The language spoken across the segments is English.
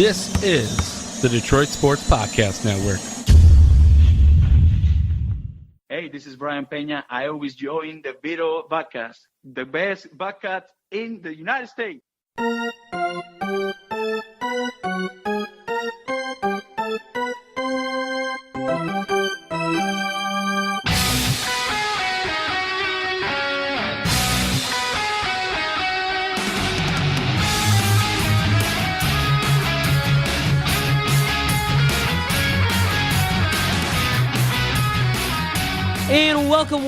This is the Detroit Sports Podcast Network. Hey, this is Brian Peña. I always join the Vito podcast, the best podcast in the United States. And welcome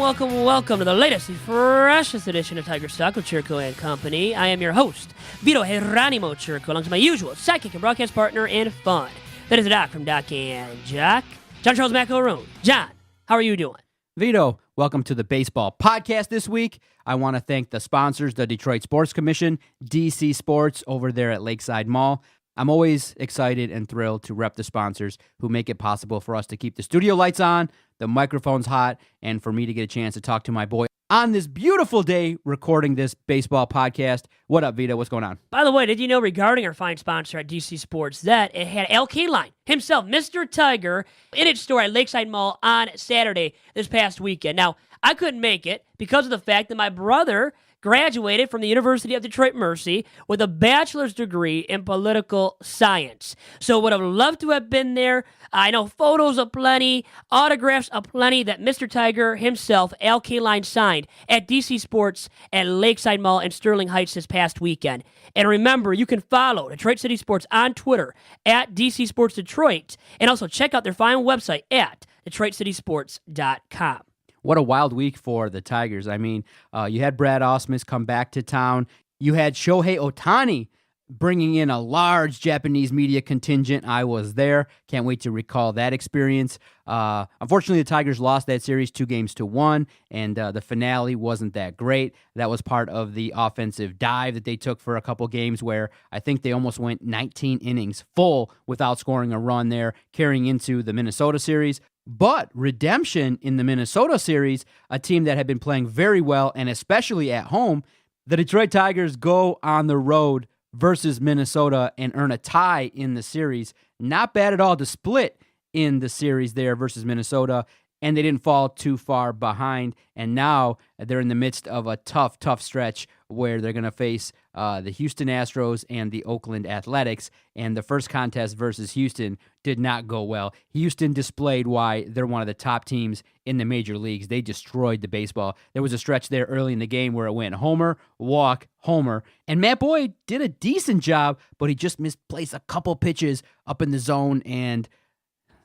to the latest and freshest edition of Tiger Stock with Chirco and Company. I am your host, Vito Geronimo Chirco, along with my usual sidekick and broadcast partner and fun. That is the Doc from Doc and Jock, John Charles McElroon. John, how are you doing? Vito, welcome to the Baseball Podcast this week. I want to thank the sponsors, the Detroit Sports Commission, DC Sports over there at Lakeside Mall. I'm always excited and thrilled to rep the sponsors who make it possible for us to keep the studio lights on, the microphones hot, and for me to get a chance to talk to my boy on this beautiful day recording this baseball podcast. What up, Vito? What's going on? By the way, did you know regarding our fine sponsor at DC Sports that it had Al Kaline himself, Mr. Tiger, in its store at Lakeside Mall on Saturday this past weekend? Now, I couldn't make it because of the fact that my brother graduated from the University of Detroit Mercy with a bachelor's degree in political science. So would have loved to have been there. I know photos aplenty, autographs aplenty that Mr. Tiger himself, Al Kaline, signed at DC Sports at Lakeside Mall in Sterling Heights this past weekend. And remember, you can follow Detroit City Sports on Twitter at DC Sports Detroit, and also check out their fine website at DetroitCitySports.com. What a wild week for the Tigers. I mean, you had Brad Ausmus come back to town. You had Shohei Ohtani bringing in a large Japanese media contingent. I was there. Can't wait to recall that experience. Unfortunately, the Tigers lost that series 2-1, and the finale wasn't that great. That was part of the offensive dive that they took for a couple games where I think they almost went 19 innings full without scoring a run there, carrying into the Minnesota series. But redemption in the Minnesota series, a team that had been playing very well, and especially at home, the Detroit Tigers go on the road versus Minnesota and earn a tie in the series. Not bad at all to split in the series there versus Minnesota, and they didn't fall too far behind. And now they're in the midst of a tough stretch where they're going to face the Houston Astros and the Oakland Athletics. And the first contest versus Houston did not go well. Houston displayed why they're one of the top teams in the major leagues. They destroyed the baseball. There was a stretch there early in the game where it went homer, walk, homer. And Matt Boyd did a decent job, but he just misplaced a couple pitches up in the zone, and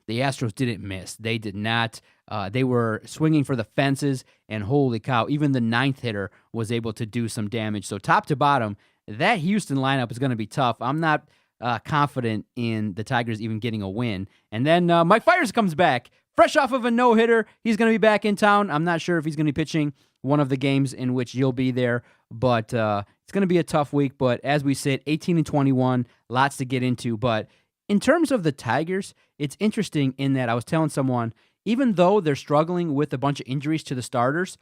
the Astros didn't miss. They did not. They were swinging for the fences, and holy cow, even the ninth hitter was able to do some damage. So top to bottom, that Houston lineup is going to be tough. I'm not confident in the Tigers even getting a win. And then Mike Fiers comes back, fresh off of a no-hitter. He's going to be back in town. I'm not sure if he's going to be pitching one of the games in which you'll be there, but it's going to be a tough week. But as we sit, 18-21, lots to get into. But in terms of the Tigers, it's interesting in that I was telling someone, even though they're struggling with a bunch of injuries to the starters,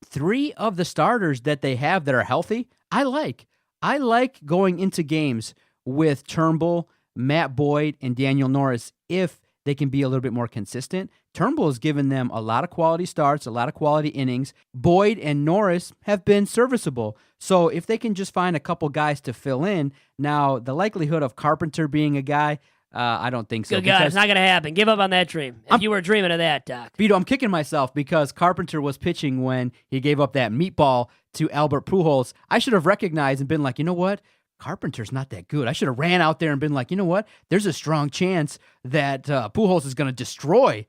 3 of the starters that they have that are healthy, I like. I like going into games with Turnbull, Matt Boyd, and Daniel Norris if they can be a little bit more consistent. Turnbull has given them a lot of quality starts, a lot of quality innings. Boyd and Norris have been serviceable. So if they can just find a couple guys to fill in, now the likelihood of Carpenter being a guy, I don't think so. Good God, it's not going to happen. Give up on that dream. If you were dreaming of that, Doc. Vito, I'm kicking myself because Carpenter was pitching when he gave up that meatball to Albert Pujols. I should have recognized and been like, you know what? Carpenter's not that good. I should have ran out there and been like, you know what? There's a strong chance that Pujols is going to destroy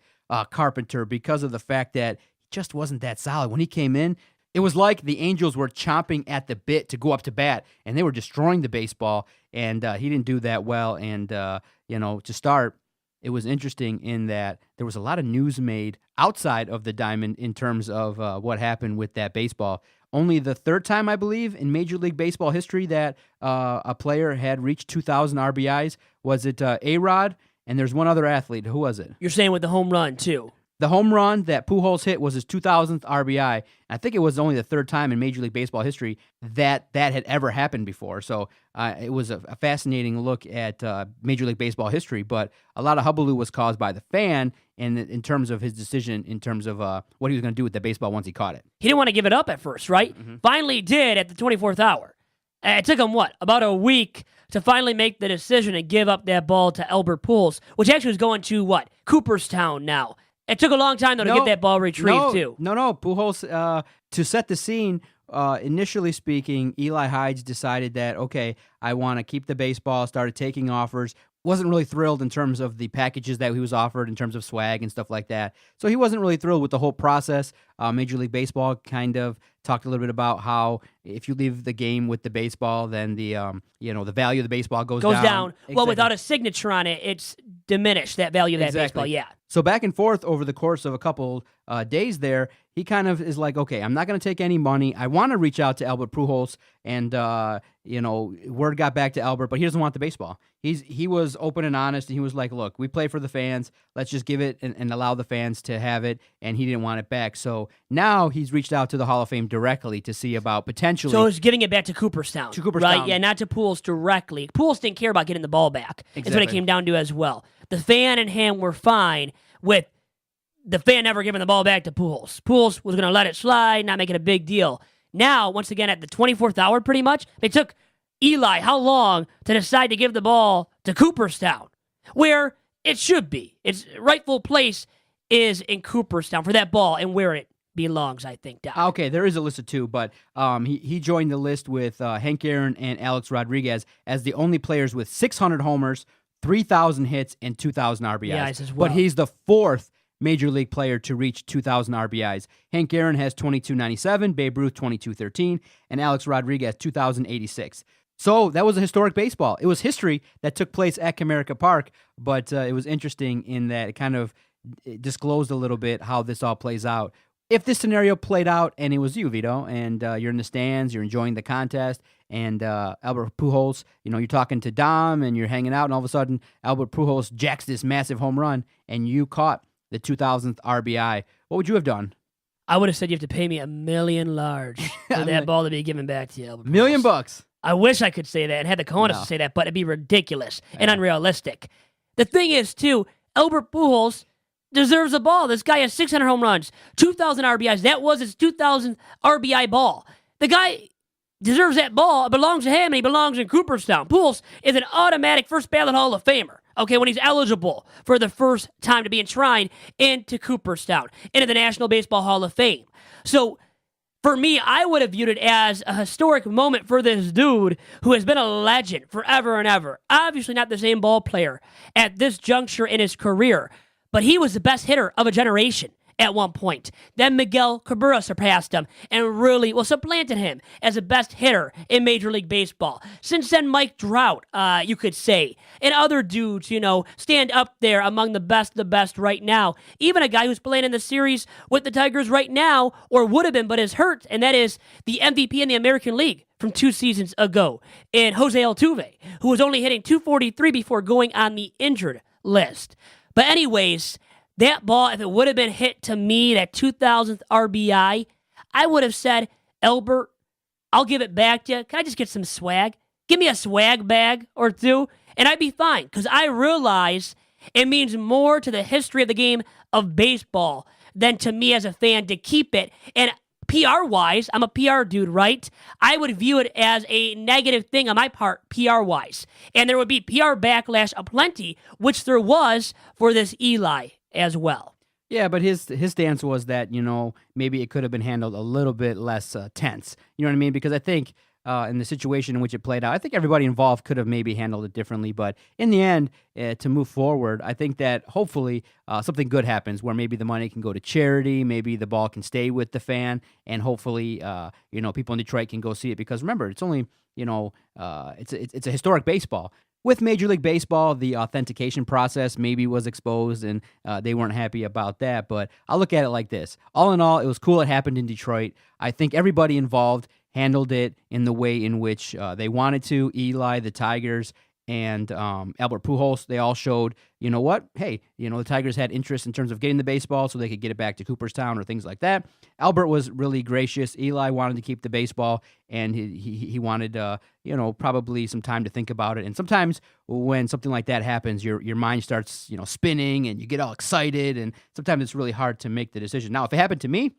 Carpenter because of the fact that he just wasn't that solid. When he came in, it was like the Angels were chomping at the bit to go up to bat, and they were destroying the baseball, and he didn't do that well. And, to start, it was interesting in that there was a lot of news made outside of the diamond in terms of what happened with that baseball. Only the third time, I believe, in Major League Baseball history that a player had reached 2,000 RBIs. Was it A-Rod? And there's one other athlete. Who was it? You're saying with the home run, too. The home run that Pujols hit was his 2000th RBI. I think it was only the third time in Major League Baseball history that had ever happened before. So it was a fascinating look at Major League Baseball history. But a lot of hubbub was caused by the fan in terms of his decision, in terms of what he was going to do with the baseball once he caught it. He didn't want to give it up at first, right? Mm-hmm. Finally did at the 24th hour. It took him, about a week to finally make the decision and give up that ball to Albert Pujols, which actually was going to, Cooperstown now. It took a long time, though, to get that ball retrieved, too. No. Pujols, to set the scene, initially speaking, Eli Hides decided that, okay, I want to keep the baseball, started taking offers, wasn't really thrilled in terms of the packages that he was offered in terms of swag and stuff like that. So he wasn't really thrilled with the whole process. Major League Baseball kind of talked a little bit about how if you leave the game with the baseball, then the the value of the baseball goes down. Exactly. Well, without a signature on it, it's diminished, that value of that baseball, yeah. So back and forth over the course of a couple days there, he kind of is like, okay, I'm not going to take any money. I want to reach out to Albert Pujols, and word got back to Albert, but he doesn't want the baseball. He was open and honest, and he was like, look, we play for the fans. Let's just give it and allow the fans to have it, and he didn't want it back. So now he's reached out to the Hall of Fame directly to see about potentially. So he's giving it back to Cooperstown. Right? Yeah, not to Pujols directly. Pujols didn't care about getting the ball back. Exactly. That's what it came down to as well. The fan and him were fine with the fan never giving the ball back to Pujols. Pujols was going to let it slide, not make it a big deal. Now, once again, at the 24th hour, pretty much, they took Eli how long to decide to give the ball to Cooperstown, where it should be. Its rightful place is in Cooperstown for that ball and where it belongs, I think, Doc. Okay, there is a list of two, but he joined the list with Hank Aaron and Alex Rodriguez as the only players with 600 homers, 3,000 hits, and 2,000 RBIs. Yes, as well. But he's the fourth Major League player to reach 2,000 RBIs. Hank Aaron has 2,297, Babe Ruth 2,213, and Alex Rodriguez 2,086. So that was a historic baseball. It was history that took place at Comerica Park, but it was interesting in that it kind of disclosed a little bit how this all plays out. If this scenario played out and it was you, Vito, and you're in the stands, you're enjoying the contest, and Albert Pujols, you're talking to Dom and you're hanging out, and all of a sudden Albert Pujols jacks this massive home run, and you caught the 2000th RBI, what would you have done? I would have said you have to pay me $1 million for that ball to be given back to you, Albert Pujols. $1 million. I wish I could say that and had the cojones to say that, but it'd be ridiculous and unrealistic. The thing is, too, Albert Pujols deserves a ball. This guy has 600 home runs, 2,000 RBIs. That was his 2,000th RBI ball. The guy deserves that ball. It belongs to him, and he belongs in Cooperstown. Pujols is an automatic first ballot Hall of Famer, okay, when he's eligible for the first time to be enshrined into Cooperstown, into the National Baseball Hall of Fame. So, for me, I would have viewed it as a historic moment for this dude who has been a legend forever and ever. Obviously not the same ball player at this juncture in his career, but he was the best hitter of a generation at one point. Then Miguel Cabrera surpassed him and really, supplanted him as the best hitter in Major League Baseball. Since then, Mike Trout, you could say, and other dudes, stand up there among the best right now. Even a guy who's playing in the series with the Tigers right now, or would have been, but is hurt, and that is the MVP in the American League from 2 seasons ago, in Shohei Ohtani, who was only hitting .243 before going on the injured list. But anyways, that ball, if it would have been hit to me, that 2000th RBI, I would have said, Albert, I'll give it back to you. Can I just get some swag? Give me a swag bag or two, and I'd be fine, because I realize it means more to the history of the game of baseball than to me as a fan to keep it. And PR-wise, I'm a PR dude, right? I would view it as a negative thing on my part, PR-wise. And there would be PR backlash aplenty, which there was for this Eli as well. Yeah, but his stance was that, maybe it could have been handled a little bit less tense. You know what I mean? Because I think in the situation in which it played out, I think everybody involved could have maybe handled it differently. But in the end, to move forward, I think that hopefully something good happens where maybe the money can go to charity, maybe the ball can stay with the fan, and hopefully, people in Detroit can go see it. Because remember, it's only, it's a historic baseball. With Major League Baseball, the authentication process maybe was exposed, and they weren't happy about that. But I'll look at it like this. All in all, it was cool it happened in Detroit. I think everybody involved handled it in the way in which they wanted to. Eli, the Tigers, and Albert Pujols, they all showed, you know what? Hey, the Tigers had interest in terms of getting the baseball so they could get it back to Cooperstown or things like that. Albert was really gracious. Eli wanted to keep the baseball, and he wanted, probably some time to think about it. And sometimes when something like that happens, your mind starts, spinning, and you get all excited, and sometimes it's really hard to make the decision. Now, if it happened to me,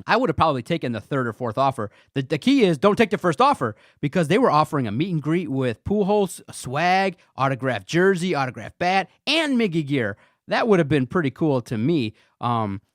I would have probably taken the third or fourth offer. The key is don't take the first offer, because they were offering a meet and greet with Pujols, a swag, autographed jersey, autographed bat, and Miggy gear. That would have been pretty cool to me.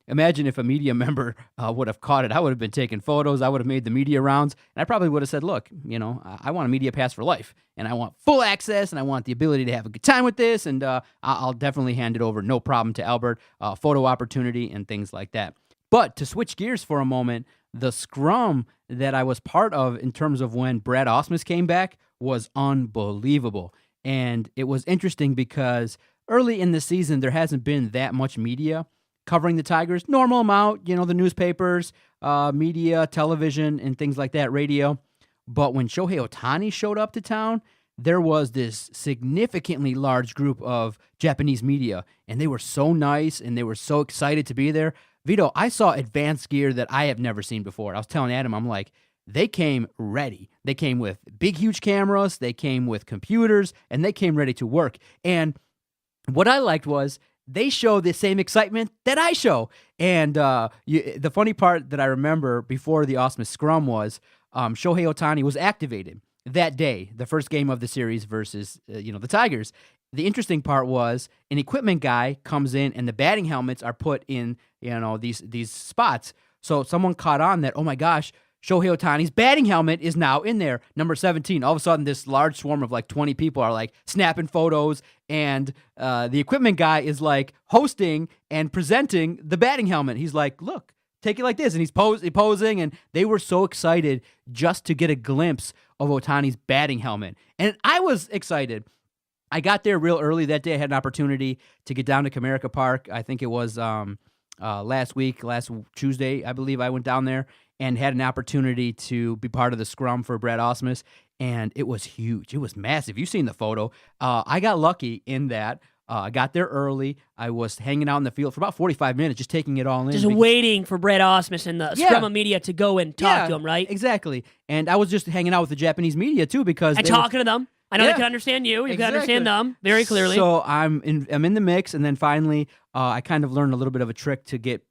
Imagine if a media member would have caught it. I would have been taking photos. I would have made the media rounds, and I probably would have said, look, I want a media pass for life, and I want full access, and I want the ability to have a good time with this, and I'll definitely hand it over, no problem, to Albert, photo opportunity and things like that. But to switch gears for a moment, the scrum that I was part of in terms of when Brad Ausmus came back was unbelievable. And it was interesting because early in the season, there hasn't been that much media covering the Tigers. Normal amount, the newspapers, media, television, and things like that, radio. But when Shohei Ohtani showed up to town, there was this significantly large group of Japanese media, and they were so nice, and they were so excited to be there. Vito, I saw advanced gear that I have never seen before. I was telling Adam, I'm like, they came ready. They came with big, huge cameras. They came with computers, and they came ready to work. And what I liked was they show the same excitement that I show. And the funny part that I remember before the Ausmus scrum was Shohei Ohtani was activated that day, the first game of the series versus the Tigers. The interesting part was an equipment guy comes in and the batting helmets are put in, these spots. So someone caught on that, oh my gosh, Shohei Ohtani's batting helmet is now in there, number 17. All of a sudden, this large swarm of like 20 people are like snapping photos, and the equipment guy is like hosting and presenting the batting helmet. He's like, look, take it like this. And he's posing, and they were so excited just to get a glimpse of Ohtani's batting helmet. And I was excited. I got there real early that day. I had an opportunity to get down to Comerica Park. I think it was last Tuesday, I believe I went down there and had an opportunity to be part of the scrum for Brad Ausmus, and it was huge. It was massive. You've seen the photo. I got lucky in that. I got there early. I was hanging out in the field for about 45 minutes, just taking it all in. Just waiting for Brad Ausmus and the scrum of media to go and talk to him, right? Exactly. And I was just hanging out with the Japanese media, too, because and talking to them. I know they can understand you. You can understand them very clearly. So I'm in the mix, and then finally I kind of learned a little bit of a trick to get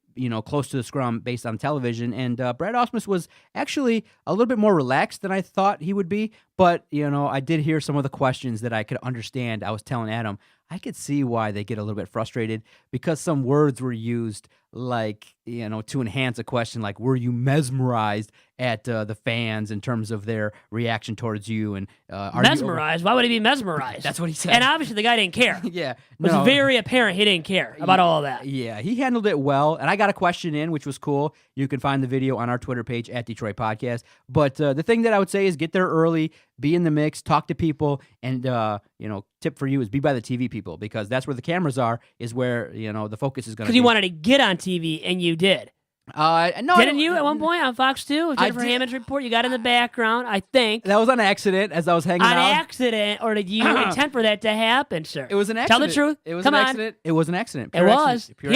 close to the scrum based on television. And Brad Ausmus was actually a little bit more relaxed than I thought he would be. But, I did hear some of the questions that I could understand. I was telling Adam, I could see why they get a little bit frustrated because some words were used like, to enhance a question, like, were you mesmerized at the fans in terms of their reaction towards you? And mesmerized? Why would he be mesmerized? That's what he said. And obviously the guy didn't care. Yeah. It was very apparent he didn't care about all of that. Yeah, he handled it well. And I got a question in, which was cool. You can find the video on our Twitter page at Detroit Podcast. But the thing that I would say is get there early, be in the mix, talk to people, and, tip for you is be by the TV people because that's where the cameras are, is where, the focus is going to be. Because you wanted to get on TV, and you did. No, didn't you at one point on Fox 2? Jennifer Hammond's report, you got in the background, I think. That was on accident as I was hanging out. On accident, or did you intend for that to happen, sir? It was an accident. Tell the truth. It was Come an on. accident. It was an accident. Pure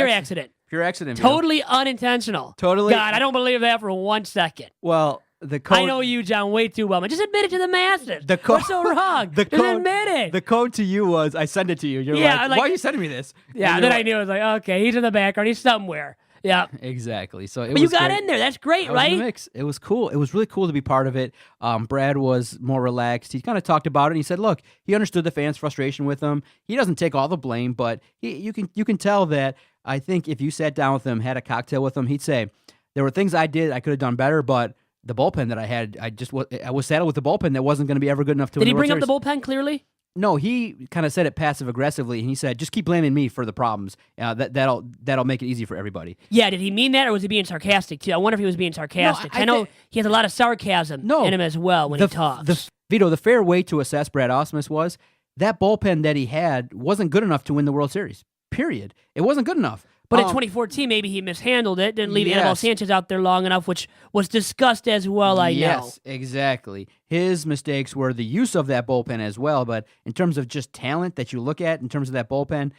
accident. Pure accident. Totally unintentional. Totally. God, I don't believe that for 1 second. Well, the code. I know you, John, way too well, but just admit it to the masters. What's so wrong? Just admit it. The code to you was, I sent it to you. You're like, why are you sending me this? Yeah, then I knew. I was like, okay, he's in the background. He's somewhere. Yeah. Exactly. So but you got in there. That's great, right? In the mix. It was cool. It was really cool to be part of it. Brad was more relaxed. He kind of talked about it. And he said, look, he understood the fans' frustration with him. He doesn't take all the blame, but you can tell that I think if you sat down with him, had a cocktail with him, he'd say, there were things I did I could have done better, but the bullpen that I had, I was saddled with the bullpen that wasn't going to be ever good enough to win the World Did he bring Series. up the bullpen clearly? No, he kind of said it passive-aggressively, and he said, just keep blaming me for the problems. That'll make it easy for everybody. Yeah, did he mean that, or was he being sarcastic, too? I wonder if he was being sarcastic. No, I know he has a lot of sarcasm in him as well when he talks. Vito, the fair way to assess Brad Ausmus was that bullpen that he had wasn't good enough to win the World Series, period. It wasn't good enough. But in 2014, maybe he mishandled it, didn't leave Anibal Sanchez out there long enough, which was discussed as well, I know. Yes, exactly. His mistakes were the use of that bullpen as well, but in terms of just talent that you look at, in terms of that bullpen,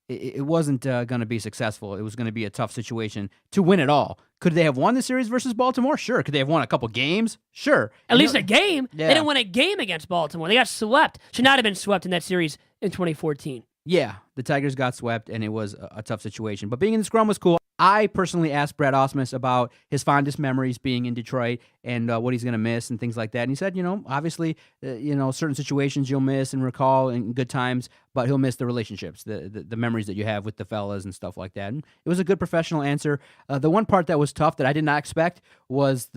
it wasn't going to be successful. It was going to be a tough situation to win it all. Could they have won the series versus Baltimore? Sure. Could they have won a couple games? Sure. At least a game. Yeah. They didn't win a game against Baltimore. They got swept. Should not have been swept in that series in 2014. Yeah, the Tigers got swept, and it was a tough situation. But being in the scrum was cool. I personally asked Brad Ausmus about his fondest memories being in Detroit and what he's going to miss and things like that. And he said, obviously, certain situations you'll miss and recall in good times, but he'll miss the relationships, the memories that you have with the fellas and stuff like that. And it was a good professional answer. The one part that was tough that I did not expect was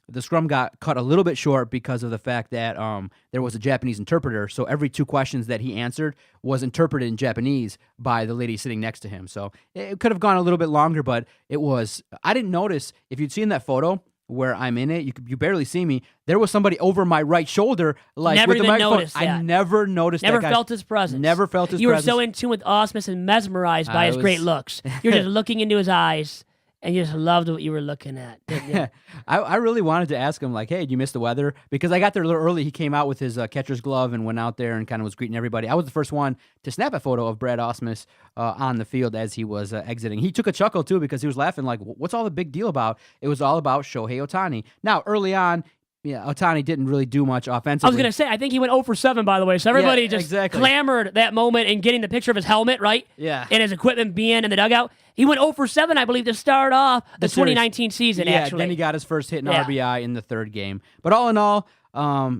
the scrum got cut a little bit short because of the fact that there was a Japanese interpreter. So every 2 questions that he answered was interpreted in Japanese by the lady sitting next to him. So it could have gone a little bit longer, but I didn't notice, if you'd seen that photo where I'm in it, you barely see me. There was somebody over my right shoulder, like never with the even microphone. noticed that. I never noticed Never that guy. felt his presence. Never felt his You were presence. so in tune with Ausmus and mesmerized by his great looks. You're just looking into his eyes. And you just loved what you were looking at, didn't you? I really wanted to ask him, like, hey, did you miss the weather? Because I got there a little early. He came out with his catcher's glove and went out there and kind of was greeting everybody. I was the first one to snap a photo of Brad Ausmus on the field as he was exiting. He took a chuckle, too, because he was laughing like, what's all the big deal about? It was all about Shohei Ohtani. Now, early on, Ohtani didn't really do much offensively. I was going to say, I think he went 0 for 7, by the way. So everybody just clamored that moment and getting the picture of his helmet, right? Yeah. And his equipment being in the dugout. He went 0 for 7, I believe, to start off the 2019 season, actually. Then he got his first hit in RBI in the third game. But all in all,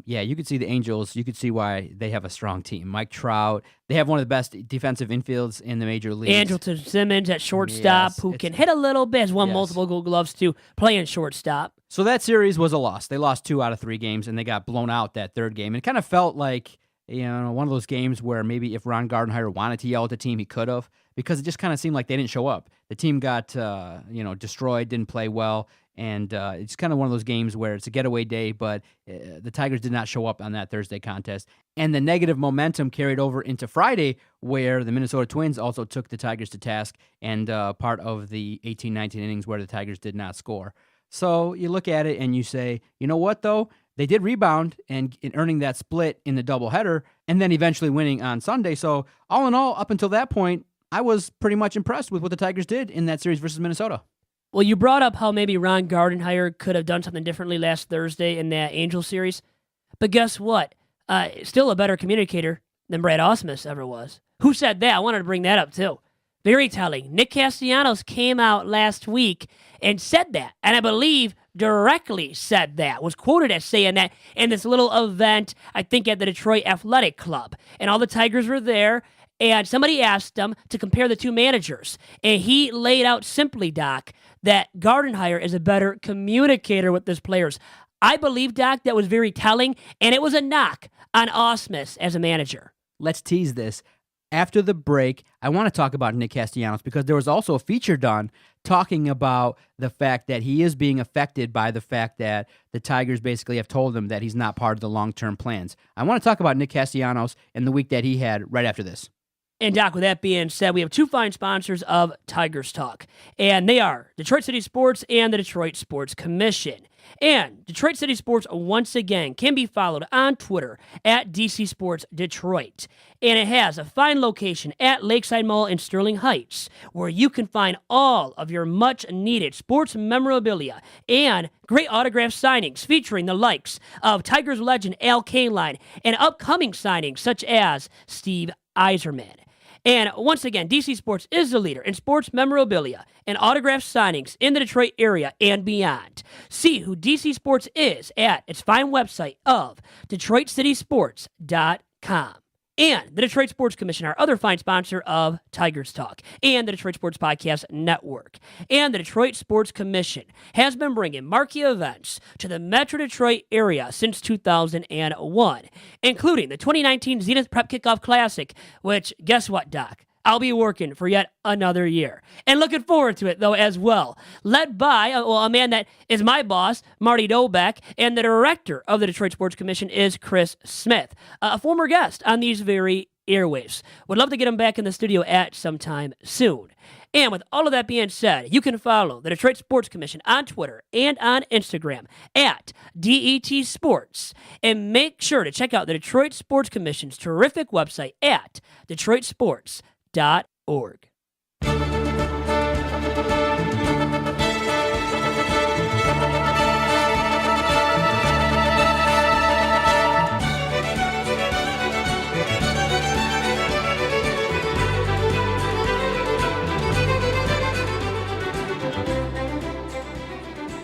you could see the Angels. You could see why they have a strong team. Mike Trout. They have one of the best defensive infields in the major leagues. Andrelton Simmons at shortstop, who can hit a little bit, has won multiple Gold Gloves, too, playing shortstop. So that series was a loss. They lost 2 out of 3 games, and they got blown out that third game. It kind of felt like, one of those games where maybe if Ron Gardenhire wanted to yell at the team, he could have, because it just kind of seemed like they didn't show up. The team got, destroyed, didn't play well, and it's kind of one of those games where it's a getaway day, but the Tigers did not show up on that Thursday contest. And the negative momentum carried over into Friday, where the Minnesota Twins also took the Tigers to task, and part of the 18-19 innings where the Tigers did not score. So you look at it and you say, you know what, though? They did rebound and in earning that split in the doubleheader and then eventually winning on Sunday. So all in all, up until that point, I was pretty much impressed with what the Tigers did in that series versus Minnesota. Well, you brought up how maybe Ron Gardenhire could have done something differently last Thursday in that Angels series. But guess what? Still a better communicator than Brad Ausmus ever was. Who said that? I wanted to bring that up, too. Very telling. Nick Castellanos came out last week and said that, and I believe directly said that, was quoted as saying that in this little event, I think at the Detroit Athletic Club. And all the Tigers were there, and somebody asked him to compare the two managers. And he laid out simply, Doc, that Gardenhire is a better communicator with his players. I believe, Doc, that was very telling, and it was a knock on Ausmus as a manager. Let's tease this. After the break, I want to talk about Nick Castellanos because there was also a feature done talking about the fact that he is being affected by the fact that the Tigers basically have told him that he's not part of the long-term plans. I want to talk about Nick Castellanos and the week that he had right after this. And, Doc, with that being said, we have 2 fine sponsors of Tigers Talk, and they are Detroit City Sports and the Detroit Sports Commission. And Detroit City Sports, once again, can be followed on Twitter at DC Sports Detroit. And it has a fine location at Lakeside Mall in Sterling Heights, where you can find all of your much-needed sports memorabilia and great autograph signings featuring the likes of Tigers legend Al Kaline and upcoming signings such as Steve Yzerman. And once again, DC Sports is the leader in sports memorabilia and autograph signings in the Detroit area and beyond. See who DC Sports is at its fine website of DetroitCitySports.com. And the Detroit Sports Commission, our other fine sponsor of Tigers Talk and the Detroit Sports Podcast Network. And the Detroit Sports Commission has been bringing marquee events to the Metro Detroit area since 2001, including the 2019 Zenith Prep Kickoff Classic, which, guess what, Doc? I'll be working for yet another year. And looking forward to it, though, as well. Led by a man that is my boss, Marty Dobeck, and the director of the Detroit Sports Commission is Chris Smith, a former guest on these very airwaves. Would love to get him back in the studio at some time soon. And with all of that being said, you can follow the Detroit Sports Commission on Twitter and on Instagram at DET Sports. And make sure to check out the Detroit Sports Commission's terrific website at detroitsports.org.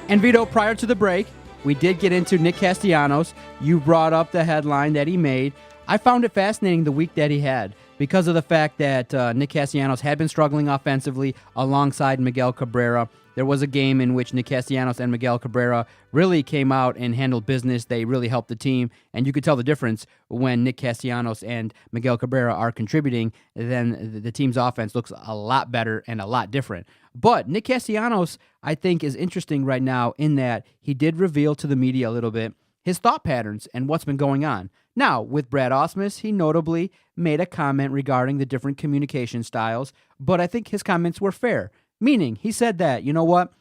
And Vito, prior to the break, we did get into Nick Castellanos. You brought up the headline that he made. I found it fascinating the week that he had because of the fact that Nick Castellanos had been struggling offensively alongside Miguel Cabrera. There was a game in which Nick Castellanos and Miguel Cabrera really came out and handled business. They really helped the team, and you could tell the difference when Nick Castellanos and Miguel Cabrera are contributing. Then the team's offense looks a lot better and a lot different. But Nick Castellanos, I think, is interesting right now in that he did reveal to the media a little bit his thought patterns and what's been going on. Now, with Brad Ausmus, he notably made a comment regarding the different communication styles, but I think his comments were fair. Meaning, he said that, you know what?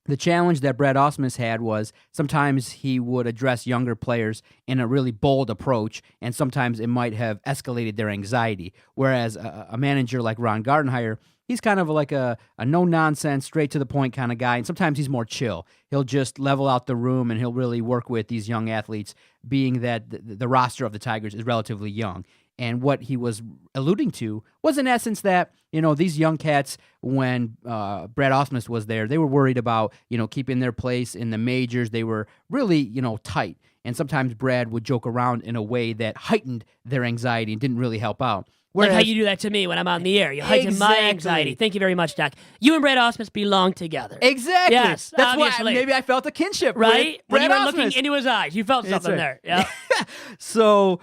The challenge that Brad Ausmus had was sometimes he would address younger players in a really bold approach, and sometimes it might have escalated their anxiety. Whereas a manager like Ron Gardenhire, he's kind of like a no-nonsense, straight-to-the-point kind of guy, and sometimes he's more chill. He'll just level out the room, and he'll really work with these young athletes, being that the roster of the Tigers is relatively young. And what he was alluding to was, in essence, that, you know, these young cats, when Brad Ausmus was there, they were worried about, you know, keeping their place in the majors. They were really, you know, tight. And sometimes Brad would joke around in a way that heightened their anxiety and didn't really help out. Whereas, like how you do that to me when I'm on the air. You heighten my anxiety. Thank you very much, Doc. You and Brad Ausmus belong together. Exactly. Yes, that's obviously. why maybe I felt a kinship right? with Brad when you were Ausmus. looking into his eyes, you felt something there. Yeah. So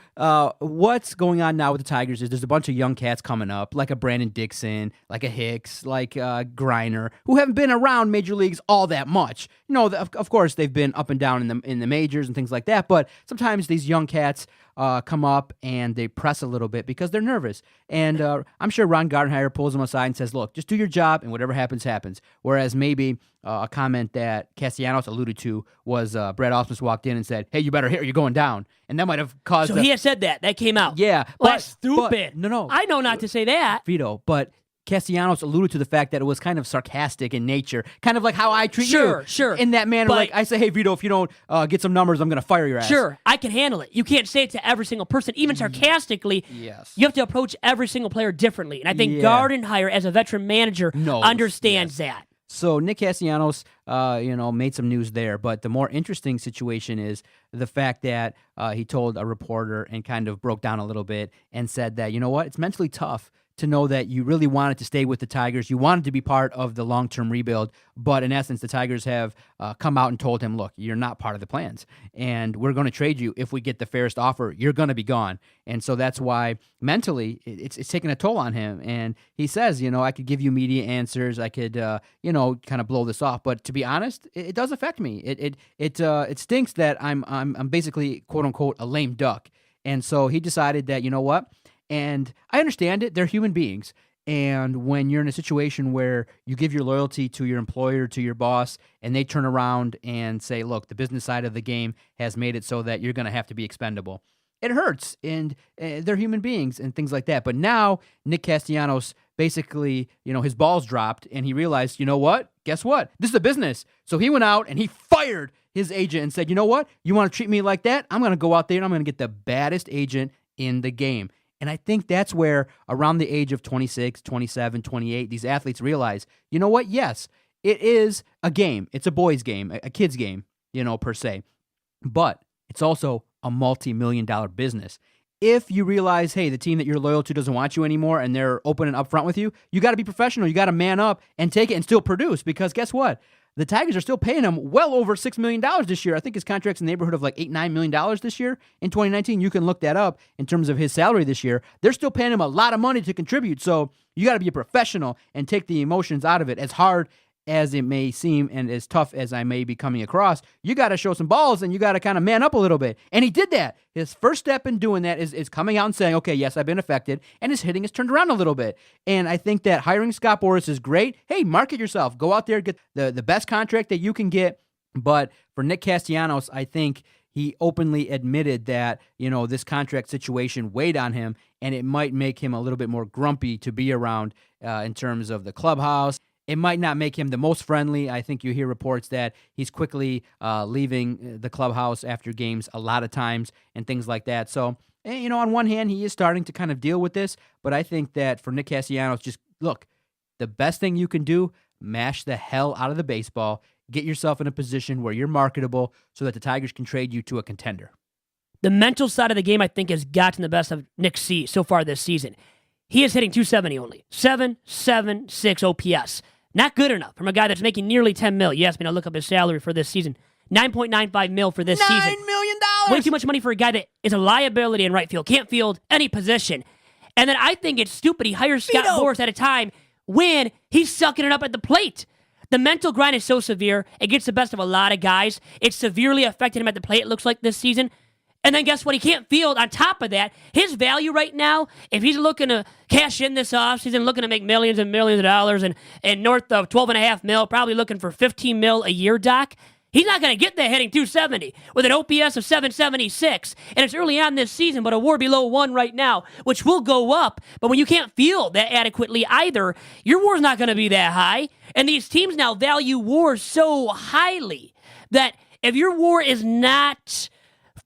what's going on now with the Tigers is there's a bunch of young cats coming up, like a Brandon Dixon, like a Hicks, like Griner, who haven't been around major leagues all that much. You know, of course, they've been up and down in the majors and things like that, but sometimes these young cats come up and they press a little bit because they're nervous. And I'm sure Ron Gardenhire pulls them aside and says, look, just do your job and whatever happens, happens. Whereas maybe a comment that Castellanos alluded to was Brad Ausmus walked in and said, hey, you better hit or you're going down. And that might have caused... So he had said that. That came out. Yeah. Well, that's stupid. No. I know not to say that. Vito, but Castellanos alluded to the fact that it was kind of sarcastic in nature, kind of like how I treat you. Sure. In that manner, But- like I say, hey, Vito, if you don't get some numbers, I'm going to fire your ass. Sure, I can handle it. You can't say it to every single person, even sarcastically. Yes. You have to approach every single player differently. And I think Yeah. Gardenhire, as a veteran manager, understands that. So Nick Castellanos, made some news there. But the more interesting situation is the fact that he told a reporter and kind of broke down a little bit and said that, you know what, it's mentally tough to know that you really wanted to stay with the Tigers. You wanted to be part of the long-term rebuild. But in essence, the Tigers have come out and told him, look, you're not part of the plans. And we're going to trade you. If we get the fairest offer, you're going to be gone. And so that's why mentally it's taking a toll on him. And he says, you know, I could give you media answers. I could, kind of blow this off. But to be honest, it does affect me. It stinks that I'm basically, quote unquote, a lame duck. And so he decided that, you know what? And I understand it. They're human beings. And when you're in a situation where you give your loyalty to your employer, to your boss, and they turn around and say, look, the business side of the game has made it so that you're going to have to be expendable, it hurts. And they're human beings and things like that. But now Nick Castellanos basically, his balls dropped and he realized, you know what? Guess what? This is a business. So he went out and he fired his agent and said, you know what? You want to treat me like that? I'm going to go out there and I'm going to get the baddest agent in the game. And I think that's where, around the age of 26, 27, 28, these athletes realize, you know what? Yes, it is a game. It's a boys' game, a kid's game, per se. But it's also a multi-million-dollar business. If you realize, hey, the team that you're loyal to doesn't want you anymore and they're open and upfront with you, you got to be professional. You got to man up and take it and still produce. Because guess what? The Tigers are still paying him well over $6 million this year. I think his contract's in the neighborhood of like $8-9 million this year. In 2019, you can look that up in terms of his salary this year. They're still paying him a lot of money to contribute. So you got to be a professional and take the emotions out of it. As hard as it may seem and as tough as I may be coming across, you got to show some balls and you got to kind of man up a little bit. And he did that. His first step in doing that is coming out and saying, okay, yes, I've been affected, and his hitting has turned around a little bit. And I think that hiring Scott Boras is great. Hey, market yourself. Go out there, get the best contract that you can get. But for Nick Castellanos, I think he openly admitted that, this contract situation weighed on him, and it might make him a little bit more grumpy to be around in terms of the clubhouse. It might not make him the most friendly. I think you hear reports that he's quickly leaving the clubhouse after games a lot of times and things like that. So, on one hand, he is starting to kind of deal with this, but I think that for Nick Castellanos, just look, the best thing you can do, mash the hell out of the baseball, get yourself in a position where you're marketable so that the Tigers can trade you to a contender. The mental side of the game, I think, has gotten the best of Nick C so far this season. He is hitting .270 only. 7.76 OPS. Not good enough from a guy that's making nearly $10 million. You asked me to look up his salary for this season. $9.95 million for this season. $9 million! Way too much money for a guy that is a liability in right field. Can't field any position. And then I think it's stupid he hires Scott Boras at a time when he's sucking it up at the plate. The mental grind is so severe. It gets the best of a lot of guys. It's severely affected him at the plate, it looks like, this season. And then guess what? He can't field. On top of that, his value right now, if he's looking to cash in this offseason, looking to make millions and millions of dollars and north of $12.5 million, probably looking for $15 million a year, Doc, he's not going to get that hitting .270 with an OPS of 776. And it's early on this season, but a WAR below 1 right now, which will go up. But when you can't field that adequately either, your WAR's not going to be that high. And these teams now value WAR so highly that if your WAR is not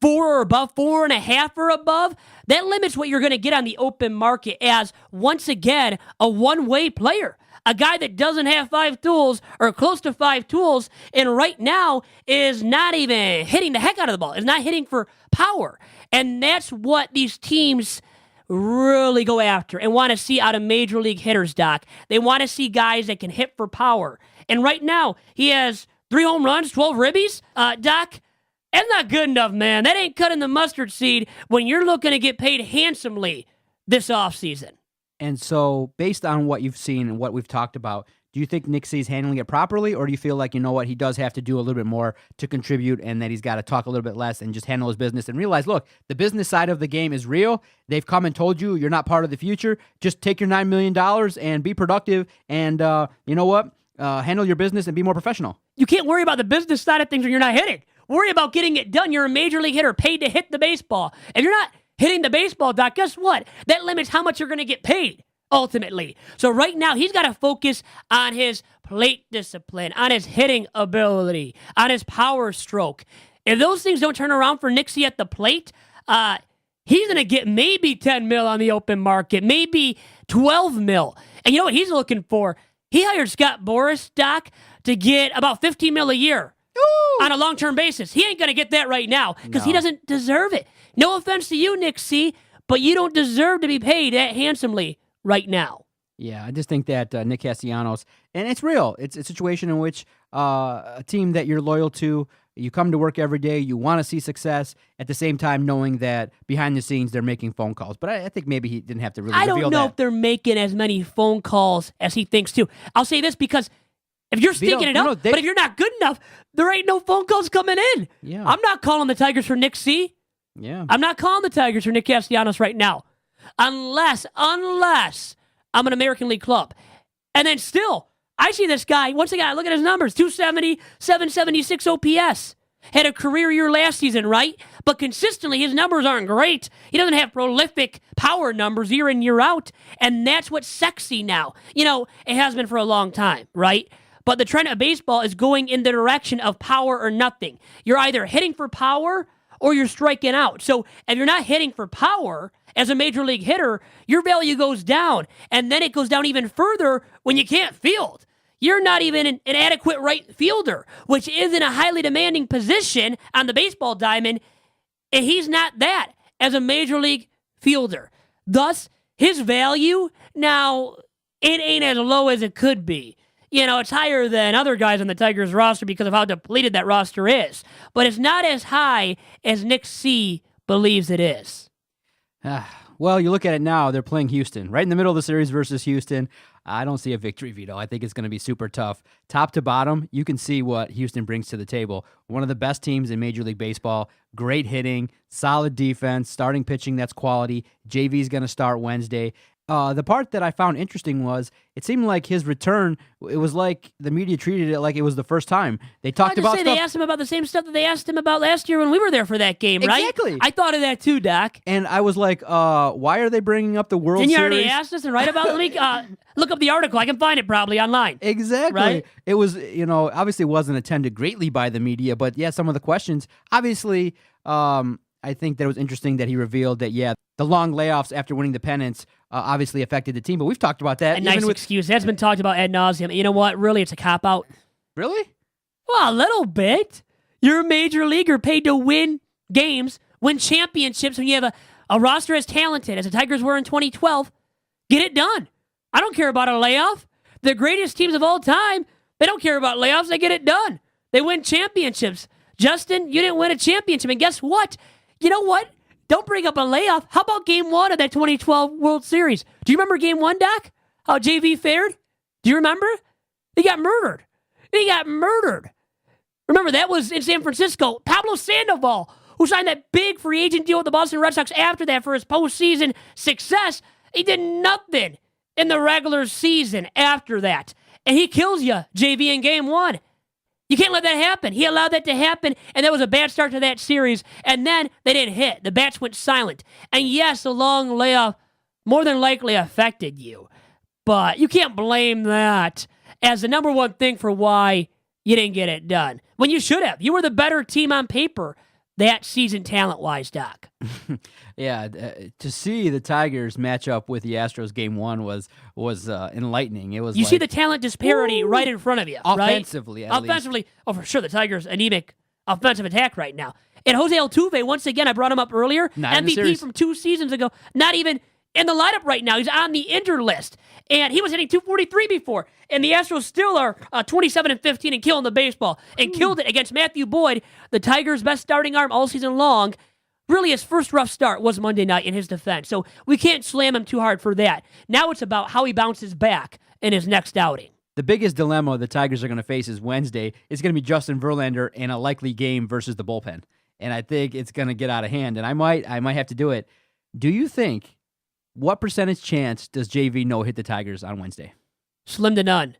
4 or above, 4.5 or above, that limits what you're going to get on the open market as, once again, a one-way player. A guy that doesn't have 5 tools or close to 5 tools, and right now is not even hitting the heck out of the ball, is not hitting for power. And that's what these teams really go after and want to see out of major league hitters, Doc. They want to see guys that can hit for power. And right now, he has 3 home runs, 12 ribbies. Doc, that's not good enough, man. That ain't cutting the mustard seed when you're looking to get paid handsomely this offseason. And so, based on what you've seen and what we've talked about, do you think Nick C's handling it properly, or do you feel like, he does have to do a little bit more to contribute and that he's got to talk a little bit less and just handle his business and realize, look, the business side of the game is real. They've come and told you you're not part of the future. Just take your $9 million and be productive and, handle your business and be more professional. You can't worry about the business side of things when you're not hitting. Worry about getting it done. You're a major league hitter paid to hit the baseball. If you're not hitting the baseball, Doc, guess what? That limits how much you're going to get paid, ultimately. So right now, he's got to focus on his plate discipline, on his hitting ability, on his power stroke. If those things don't turn around for Nixie at the plate, he's going to get maybe $10 million on the open market, maybe $12 million. And you know what he's looking for? He hired Scott Boras, Doc, to get about $15 million a year. Ooh. On a long-term basis. He ain't going to get that right now because he doesn't deserve it. No offense to you, Nick C., but you don't deserve to be paid that handsomely right now. Yeah, I just think that Nick Castellanos, and it's real. It's a situation in which a team that you're loyal to, you come to work every day, you want to see success, at the same time knowing that behind the scenes they're making phone calls. But I think maybe he didn't have to really reveal that. I don't know if they're making as many phone calls as he thinks too. I'll say this because if you're stinking it up, but if you're not good enough, there ain't no phone calls coming in. Yeah. I'm not calling the Tigers for Nick C. Yeah. I'm not calling the Tigers for Nick Castellanos right now. Unless I'm an American League club. And then still, I see this guy, once again, I look at his numbers, 270, 776 OPS. Had a career year last season, right? But consistently, his numbers aren't great. He doesn't have prolific power numbers year in, year out. And that's what's sexy now. It has been for a long time, right? But the trend of baseball is going in the direction of power or nothing. You're either hitting for power or you're striking out. So if you're not hitting for power as a major league hitter, your value goes down. And then it goes down even further when you can't field. You're not even an adequate right fielder, which isn't a highly demanding position on the baseball diamond. And he's not that as a major league fielder. Thus, his value, now, it ain't as low as it could be. It's higher than other guys on the Tigers roster because of how depleted that roster is. But it's not as high as Nick C. believes it is. Well, you look at it now, they're playing Houston. Right in the middle of the series versus Houston. I don't see a victory, Vito. I think it's going to be super tough. Top to bottom, you can see what Houston brings to the table. One of the best teams in Major League Baseball. Great hitting, solid defense, starting pitching that's quality. JV's going to start Wednesday. The part that I found interesting was it seemed like his return, it was like the media treated it like it was the first time. They talked about stuff. They asked him about the same stuff that they asked him about last year when we were there for that game, right? Exactly. I thought of that too, Doc. And I was like, why are they bringing up the World Series? Didn't you already ask us and write about it? Let me look up the article. I can find it probably online. Exactly. Right? It was, obviously it wasn't attended greatly by the media, but yeah, some of the questions, obviously, I think that it was interesting that he revealed that, the long layoffs after winning the pennants obviously affected the team, but we've talked about that. A nice excuse. That's been talked about ad nauseum. You know what? Really, it's a cop-out. Really? Well, a little bit. You're a major leaguer paid to win games, win championships when you have a roster as talented as the Tigers were in 2012. Get it done. I don't care about a layoff. The greatest teams of all time, they don't care about layoffs. They get it done. They win championships. Justin, you didn't win a championship, and guess what? You know what? Don't bring up a layoff. How about Game 1 of that 2012 World Series? Do you remember Game 1, Doc? How JV fared? Do you remember? He got murdered. Remember, that was in San Francisco. Pablo Sandoval, who signed that big free agent deal with the Boston Red Sox after that for his postseason success, he did nothing in the regular season after that. And he kills you, JV, in Game 1. You can't let that happen. He allowed that to happen, and that was a bad start to that series. And then they didn't hit. The bats went silent. And yes, a long layoff more than likely affected you. But you can't blame that as the number one thing for why you didn't get it done. When you should have. You were the better team on paper that season talent-wise, Doc. To see the Tigers match up with the Astros Game 1 was enlightening. It was you see the talent disparity right in front of you, offensively, right? Offensively, oh, for sure, the Tigers' anemic offensive attack right now. And Jose Altuve, once again, I brought him up earlier, MVP from 2 seasons ago, not even in the lineup right now. He's on the injured list. And he was hitting 243 before. And the Astros still are 27-15 and killing the baseball. And killed it against Matthew Boyd, the Tigers' best starting arm all season long. Really, his first rough start was Monday night in his defense. So we can't slam him too hard for that. Now it's about how he bounces back in his next outing. The biggest dilemma the Tigers are going to face is Wednesday. It's going to be Justin Verlander in a likely game versus the bullpen. And I think it's going to get out of hand. And I might have to do it. Do you think, what percentage chance does JV hit the Tigers on Wednesday? Slim to none.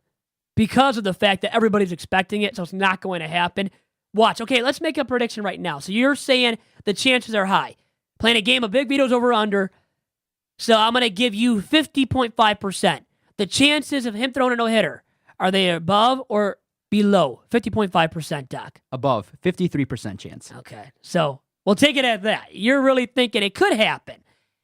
Because of the fact that everybody's expecting it, so it's not going to happen. Watch. Okay, let's make a prediction right now. So you're saying the chances are high. Playing a game of Big Vito's over-under. So I'm going to give you 50.5%. The chances of him throwing a no-hitter, are they above or below 50.5%, Doc? Above. 53% chance. Okay, so we'll take it at that. You're really thinking it could happen.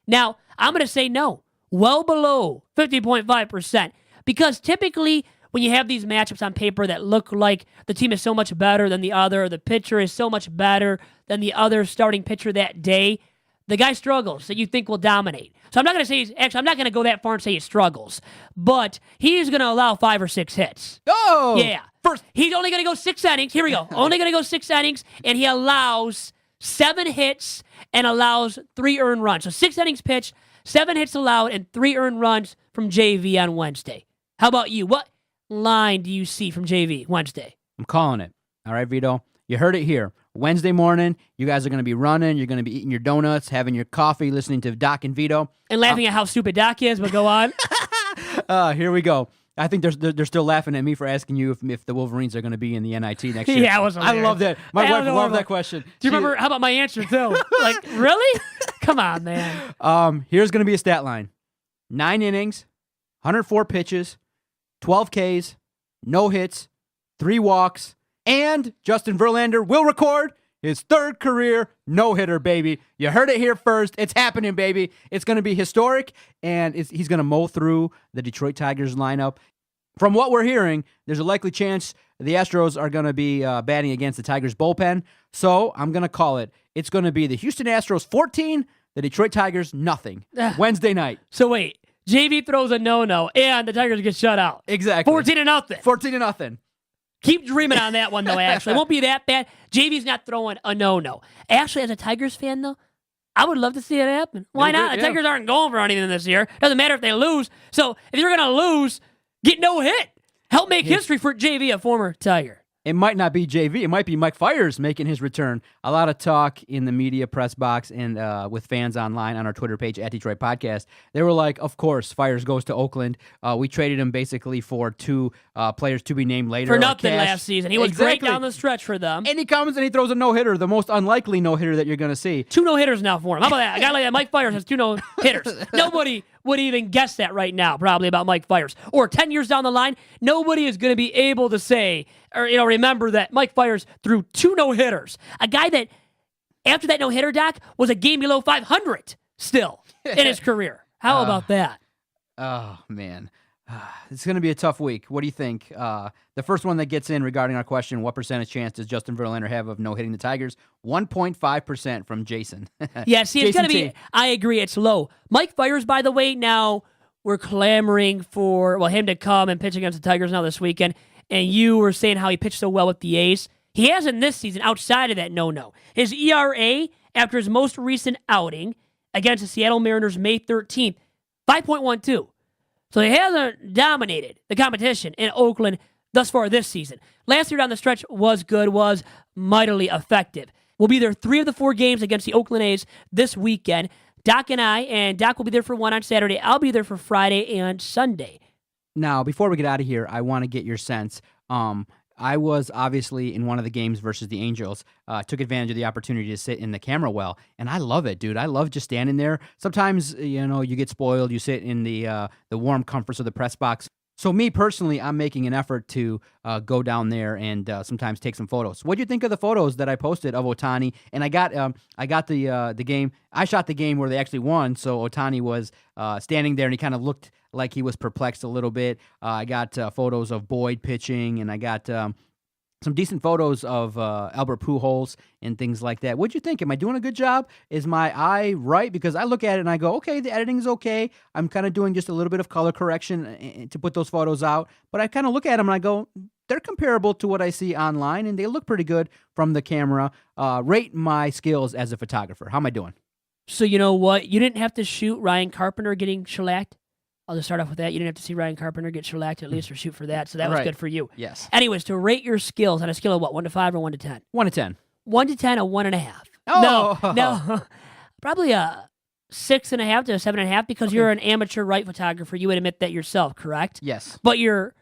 Now, I'm going to say no. Well below 50.5%. Because typically, when you have these matchups on paper that look like the team is so much better than the other, or the pitcher is so much better than the other starting pitcher that day, the guy struggles that you think will dominate. So I'm not going to say I'm not going to go that far and say he struggles, but he's going to allow 5 or 6 hits. Oh! Yeah. First, he's only going to go 6 innings. Here we go. Only going to go 6 innings, and he allows 7 hits and allows 3 earned runs. So 6 innings pitched, 7 hits allowed, and 3 earned runs from JV on Wednesday. How about you? What line do you see from JV Wednesday? I'm calling it. All right, Vito. You heard it here. Wednesday morning, you guys are going to be running. You're going to be eating your donuts, having your coffee, listening to Doc and Vito. And laughing at how stupid Doc is, but go on. Here we go. I think they're still laughing at me for asking you if the Wolverines are going to be in the NIT next year. Yeah, I love that. My wife loved that question. Do you remember? How about my answer, too? Like, really? Come on, man. Here's going to be a stat line. 9 innings, 104 pitches, 12 Ks, no hits, 3 walks, and Justin Verlander will record his 3rd career no-hitter, baby. You heard it here first. It's happening, baby. It's going to be historic, and he's going to mow through the Detroit Tigers lineup. From what we're hearing, there's a likely chance the Astros are going to be batting against the Tigers bullpen, so I'm going to call it. It's going to be the Houston Astros 14, the Detroit Tigers nothing. Wednesday night. So wait, JV throws a no-no, and the Tigers get shut out. Exactly. 14-0. 14-0. Keep dreaming on that one, though, actually. It won't be that bad. JV's not throwing a no-no. Actually, as a Tigers fan, though, I would love to see it happen. Why not? The Tigers aren't going for anything this year. Doesn't matter if they lose. So if you're going to lose, get no hit. Help make history for JV, a former Tiger. It might not be JV. It might be Mike Fiers making his return. A lot of talk in the media press box and with fans online on our Twitter page at Detroit Podcast. They were like, of course, Fiers goes to Oakland. We traded him basically for 2 players to be named later. For nothing last season. He was great down the stretch for them. And he comes and he throws a no-hitter, the most unlikely no-hitter that you're going to see. 2 no-hitters now for him. How about that? A guy like that, Mike Fiers, has 2 no-hitters. Nobody would even guess that right now, probably, about Mike Fiers. Or 10 years down the line, nobody is going to be able to say or remember that Mike Fiers threw 2 no-hitters. A guy that, after that no-hitter, Doc, was a game below 500 still in his career. How about that? Oh, man. It's going to be a tough week. What do you think? The first one that gets in regarding our question, what percentage chance does Justin Verlander have of no-hitting the Tigers? 1.5% from Jason. Yeah, see, it's going to be, I agree, it's low. Mike Fiers, by the way, now we're clamoring for him to come and pitch against the Tigers now this weekend. And you were saying how he pitched so well with the A's. He hasn't this season outside of that no-no. His ERA after his most recent outing against the Seattle Mariners May 13th, 5.12. So he hasn't dominated the competition in Oakland thus far this season. Last year down the stretch was good, was mightily effective. We'll be there 3 of the 4 games against the Oakland A's this weekend. Doc and Doc will be there for 1 on Saturday. I'll be there for Friday and Sunday. Now, before we get out of here, I want to get your sense. I was obviously in one of the games versus the Angels, took advantage of the opportunity to sit in the camera well, and I love it, dude. I love just standing there. Sometimes, you get spoiled. You sit in the warm comforts of the press box. So me personally, I'm making an effort to go down there and sometimes take some photos. What do you think of the photos that I posted of Ohtani? And I got the game. I shot the game where they actually won. So Ohtani was standing there and he kind of looked like he was perplexed a little bit. I got photos of Boyd pitching, and I got some decent photos of Albert Pujols and things like that. What'd you think? Am I doing a good job? Is my eye right? Because I look at it and I go, okay, the editing's okay. I'm kind of doing just a little bit of color correction to put those photos out. But I kind of look at them and I go, they're comparable to what I see online, and they look pretty good from the camera. Rate my skills as a photographer. How am I doing? So you know what? You didn't have to shoot Ryan Carpenter getting shellacked. I'll just start off with that. You didn't have to see Ryan Carpenter get shellacked at least or shoot for that, so that was good for you. Yes. Anyways, to rate your skills on a scale of what, 1 to 5 or 1 to 10? 1 to 10. 1 to 10, a 1.5. Oh. No. Probably a 6.5 to a 7.5 because you're an amateur right photographer. You would admit that yourself, correct? Yes. But your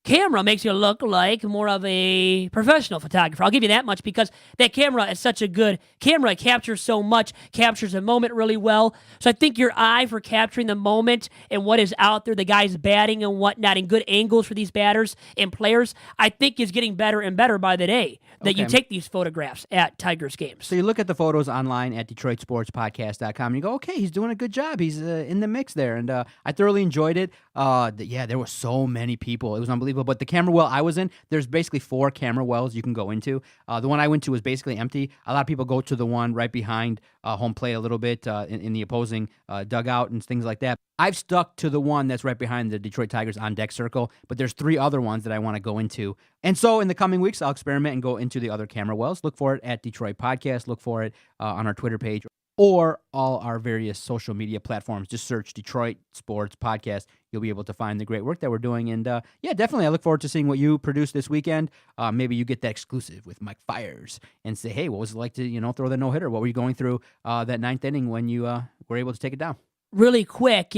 camera makes you look like more of a professional photographer. I'll give you that much because that camera is such a good camera. It captures so much, captures the moment really well. So I think your eye for capturing the moment and what is out there, the guys batting and whatnot, and good angles for these batters and players, I think is getting better and better by the day that you take these photographs at Tigers games. So you look at the photos online at DetroitSportsPodcast.com and you go, okay, he's doing a good job. He's in the mix there. And I thoroughly enjoyed it. There were so many people. It was unbelievable. But the camera well I was in, there's basically 4 camera wells you can go into. The one I went to was basically empty. A lot of people go to the one right behind home plate a little bit in the opposing dugout and things like that. I've stuck to the one that's right behind the Detroit Tigers on deck circle, but there's 3 other ones that I want to go into. And so in the coming weeks, I'll experiment and go into the other camera wells. Look for it at Detroit Podcast. Look for it on our Twitter page or all our various social media platforms. Just search Detroit Sports Podcast. You'll be able to find the great work that we're doing. And definitely, I look forward to seeing what you produce this weekend. Maybe you get that exclusive with Mike Fiers and say, hey, what was it like to throw the no-hitter? What were you going through that 9th inning when you were able to take it down? Really quick,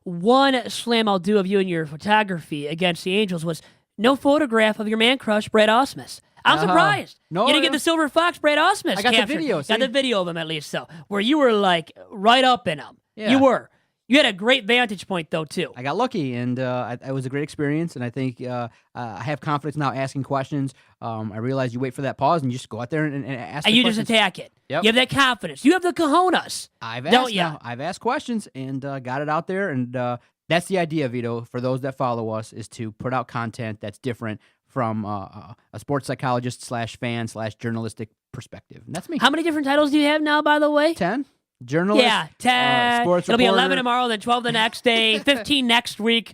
one slam I'll do of you and your photography against the Angels was no photograph of your man crush, Brad Ausmus. I'm surprised. No, you didn't get the Silver Fox, Brad Ausmus. I got captured. the video. Got the video of him at least, so where you were like right up in him. Yeah. You were. You had a great vantage point though too. I got lucky, and it was a great experience. And I think I have confidence now asking questions. I realize you wait for that pause and you just go out there and ask. And you questions. just attack it. Yep. You have that confidence. You have the cojones. I've don't asked. you? I've asked questions and got it out there, and that's the idea, Vito. For those that follow us, is to put out content that's different from a sports psychologist / fan / journalistic perspective. And that's me. How many different titles do you have now, by the way? 10. Journalist. Yeah, 10. Sports It'll reporter. be 11 tomorrow, then 12 the next day, 15 next week.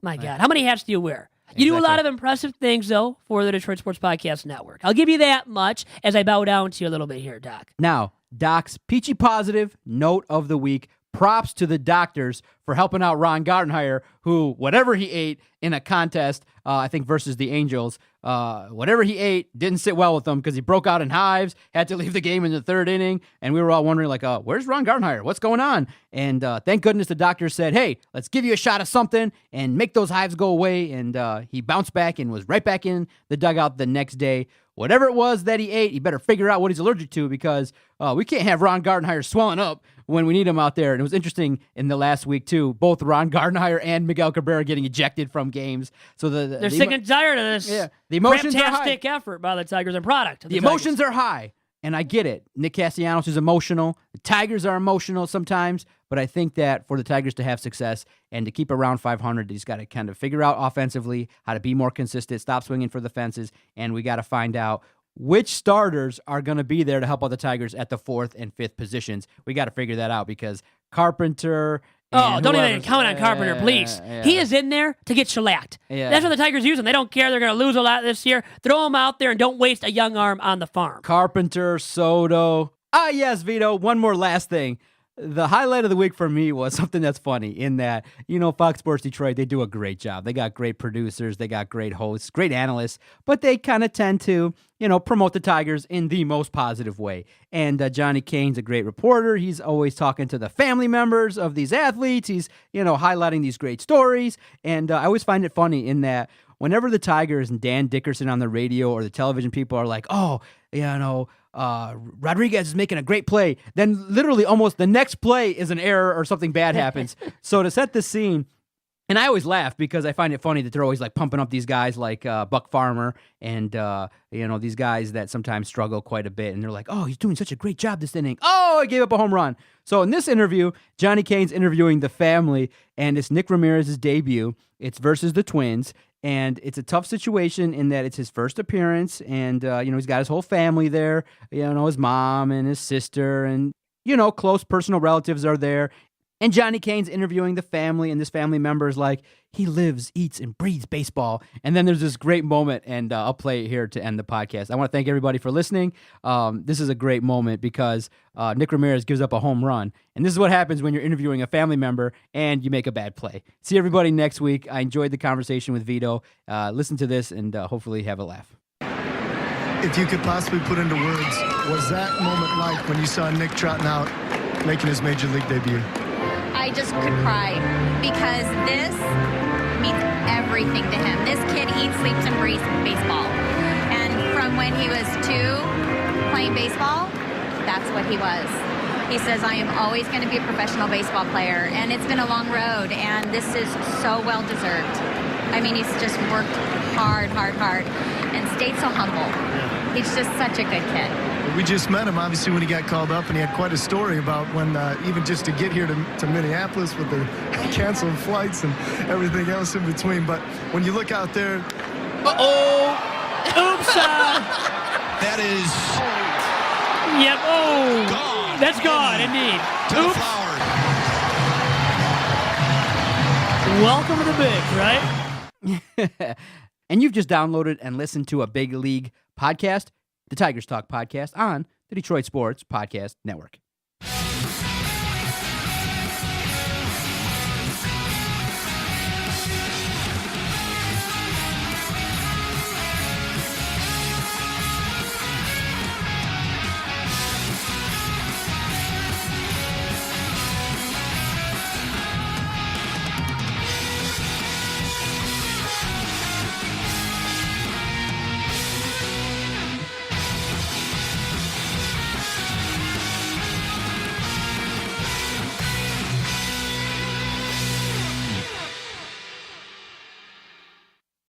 My God, how many hats do you wear? You do a lot of impressive things, though, for the Detroit Sports Podcast Network. I'll give you that much as I bow down to you a little bit here, Doc. Now, Doc's peachy positive note of the week. Props to the doctors for helping out Ron Gardenhire, who, whatever he ate in a contest, I think versus the Angels, whatever he ate didn't sit well with him because he broke out in hives, had to leave the game in the third inning, and we were all wondering, like, where's Ron Gardenhire? What's going on? And thank goodness the doctor said, hey, let's give you a shot of something and make those hives go away, and he bounced back and was right back in the dugout the next day. Whatever it was that he ate, he better figure out what he's allergic to because we can't have Ron Gardenhire swelling up when we need him out there. And it was interesting in the last week, too, both Ron Gardenhire and Miguel Cabrera getting ejected from games. So they're sick and tired of this. Yeah, the emotions are high. Fantastic effort by the Tigers and product. The emotions are high, and I get it. Nick Castellanos is emotional. The Tigers are emotional sometimes, but I think that for the Tigers to have success and to keep around 500, he's got to kind of figure out offensively how to be more consistent, stop swinging for the fences, and we got to find out which starters are going to be there to help out the Tigers at the 4th and 5th positions. We got to figure that out because Carpenter. Don't even count on Carpenter, please. Yeah. He is in there to get shellacked. Yeah. That's what the Tigers use him. They don't care. They're going to lose a lot this year. Throw him out there and don't waste a young arm on the farm. Carpenter, Soto. Yes, Vito. One more last thing. The highlight of the week for me was something that's funny in that, Fox Sports Detroit, they do a great job. They got great producers. They got great hosts, great analysts, but they kind of tend to, promote the Tigers in the most positive way. And Johnny Kane's a great reporter. He's always talking to the family members of these athletes. He's, highlighting these great stories. And I always find it funny in that whenever the Tigers and Dan Dickerson on the radio or the television people are like, Rodriguez is making a great play, then literally almost the next play is an error or something bad happens. So to set the scene, and I always laugh because I find it funny that they're always like pumping up these guys like Buck Farmer and, these guys that sometimes struggle quite a bit. And they're like, oh, he's doing such a great job this inning. Oh, he gave up a home run. So in this interview, Johnny Kane's interviewing the family, and it's Nick Ramirez's debut. It's versus the Twins. And it's a tough situation in that it's his first appearance, and, he's got his whole family there, his mom and his sister, and, close personal relatives are there. And Johnny Kane's interviewing the family, and this family member is like, he lives, eats, and breathes baseball. And then there's this great moment, and I'll play it here to end the podcast. I want to thank everybody for listening. This is a great moment because Nick Ramirez gives up a home run. And this is what happens when you're interviewing a family member and you make a bad play. See everybody next week. I enjoyed the conversation with Vito. Listen to this and hopefully have a laugh. If you could possibly put into words, was that moment like when you saw Nick trotting out, making his major league debut? I just could cry because this means everything to him. This kid eats, sleeps, and breathes baseball. And from when he was 2 playing baseball, that's what he was. He says, I am always going to be a professional baseball player. And it's been a long road, and this is so well-deserved. I mean, he's just worked hard, and stayed so humble. He's just such a good kid. We just met him, obviously, when he got called up, and he had quite a story about when, even just to get here to Minneapolis with the canceled flights and everything else in between. But when you look out there... Uh-oh! Oops! That is... Yep, oh! Gone. That's gone, indeed. To the Oops! flowers. Welcome to the Bigs, right? And you've just downloaded and listened to a Big League podcast, the Tigers Talk podcast on the Detroit Sports Podcast Network.